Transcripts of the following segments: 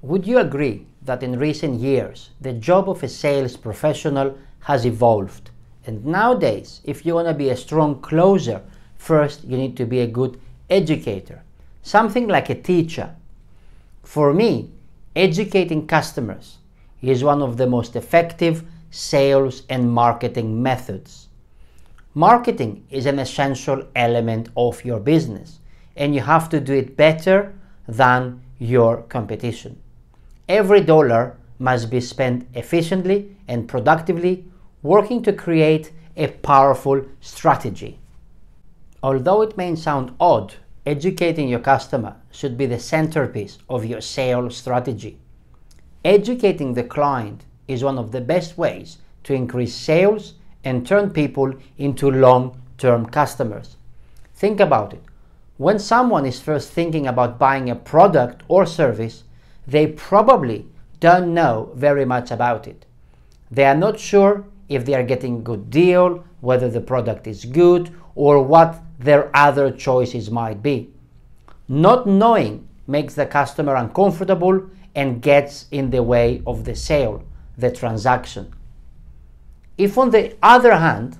Would you agree that in recent years, the job of a sales professional has evolved? And nowadays, if you want to be a strong closer, first you need to be a good educator, something like a teacher. For me, educating customers is one of the most effective sales and marketing methods. Marketing is an essential element of your business, and you have to do it better than your competition. Every dollar must be spent efficiently and productively, working to create a powerful strategy. Although it may sound odd, educating your customer should be the centerpiece of your sales strategy. Educating the client is one of the best ways to increase sales and turn people into long-term customers. Think about it. When someone is first thinking about buying a product or service, they probably don't know very much about it. They are not sure if they are getting a good deal, whether the product is good, or what their other choices might be. Not knowing makes the customer uncomfortable and gets in the way of the sale, the transaction. If on the other hand,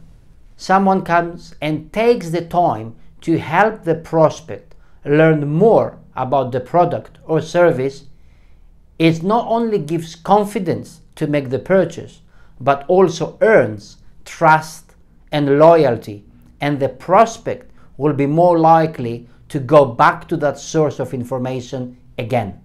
someone comes and takes the time to help the prospect learn more about the product or service, it not only gives confidence to make the purchase, but also earns trust and loyalty, and the prospect will be more likely to go back to that source of information again.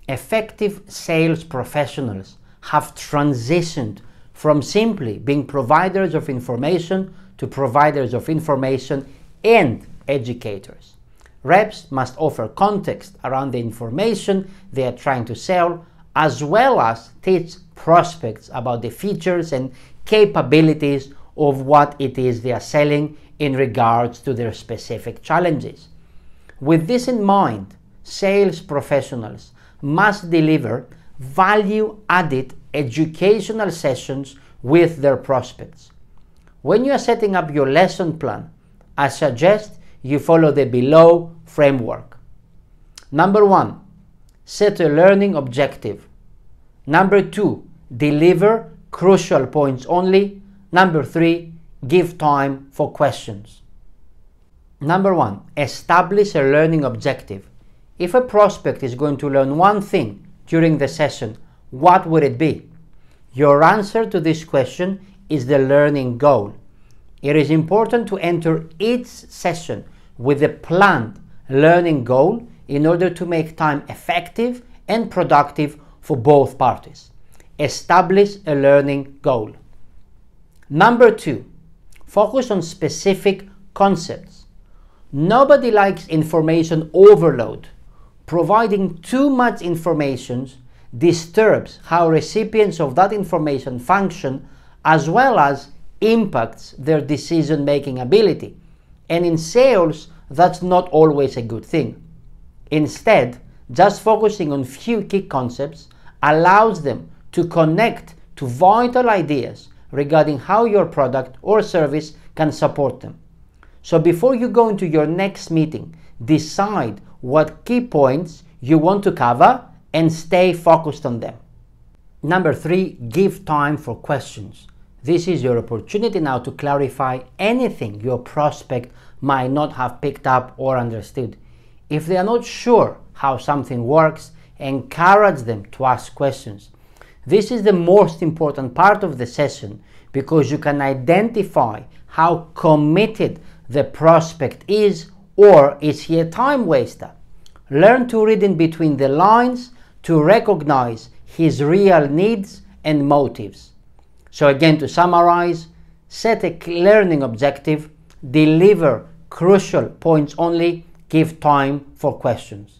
Effective sales professionals have transitioned from simply being providers of information to providers of information and educators. Reps must offer context around the information they are trying to sell, as well as teach prospects about the features and capabilities of what it is they are selling in regards to their specific challenges. With this in mind, sales professionals must deliver value-added educational sessions with their prospects. When you are setting up your lesson plan, I suggest you follow the below framework. Number 1, set a learning objective. Number 2, deliver crucial points only. Number 3, give time for questions. Number 1, establish a learning objective. If a prospect is going to learn one thing during the session, what would it be? Your answer to this question is the learning goal. It is important to enter each session with a planned learning goal in order to make time effective and productive for both parties. Establish a learning goal. Number 2, focus on specific concepts. Nobody likes information overload. Providing too much information disturbs how recipients of that information function, as well as impacts their decision-making ability. And in sales, that's not always a good thing. Instead, just focusing on few key concepts allows them to connect to vital ideas regarding how your product or service can support them. So before you go into your next meeting, decide what key points you want to cover and stay focused on them. Number 3, give time for questions. This is your opportunity now to clarify anything your prospect might not have picked up or understood. If they are not sure how something works, encourage them to ask questions. This is the most important part of the session because you can identify how committed the prospect is, or is he a time waster. Learn to read in between the lines to recognize his real needs and motives. So again, to summarize, set a learning objective, deliver crucial points only, give time for questions.